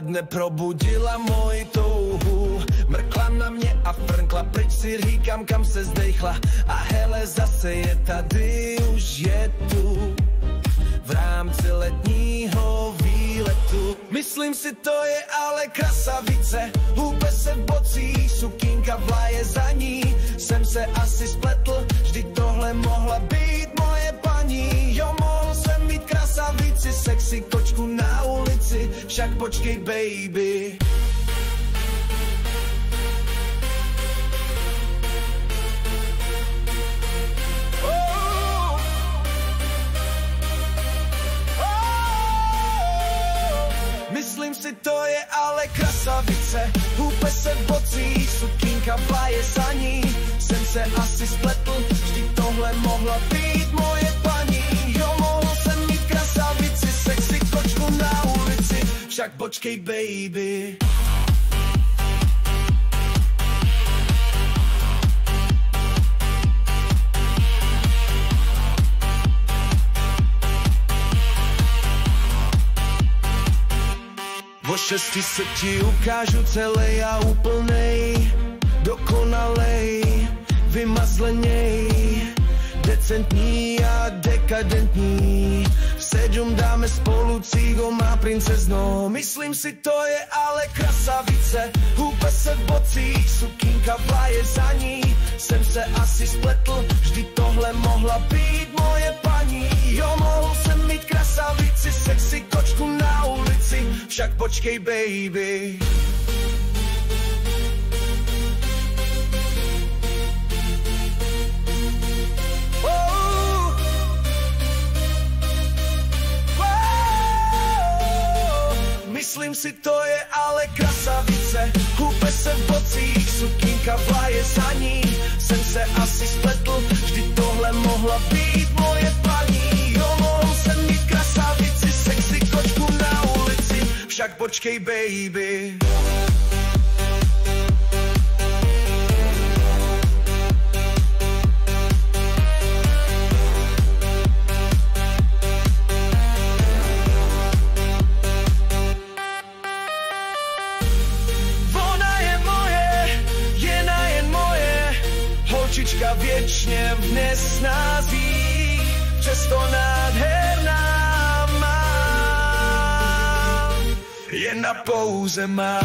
dne probudila moji touhu. Mrkla na mě a frnkla, pryč si říkám, kam se zdejchla. A hele, zase je tady, už je tu, v rámci letního výletu. Myslím si, to je ale krasavice, hůbe se v bocích, sukínka vlaje za ní. Jsem se asi spletl, vždyť tohle mohla být moje paní. Jo, mohl jsem mít krasavici, sexy kočku na ulici, však počkej baby. Myslím si, to je ale krasavice, hůbe se v bocích, sukínka vlaje za ní. Jsem se asi spletl, vždyť tohle mohla být moje paní. Jo, mohl jsem mít krasavici, sexy kočku na ulici, však počkej baby. O 6 se ti ukážu celej a úplnej, dokonalej, vymazlenej, decentní a dekadentní. V 7 dáme spolu cígo, má princezno. Myslím si, to je ale krasavice, hůbe se v bocích, sukínka vlaje za ní. Jsem se asi spletl, vždyť tohle mohla být moje paní. Jo, mohl jsem mít krasavici, sexy kočku na ulici, však počkej baby. Myslím si, to je ale krasavice, hůbe se v bocích, sukínka vlaje za ní. Jsem se asi spletl, vždyť tohle mohla být moje paní. Jo, mohl jsem mít krasavici, sexy kočku na ulici, však počkej baby. Holčička věčně v nesnází, přesto nádherná má, jen na pouze má.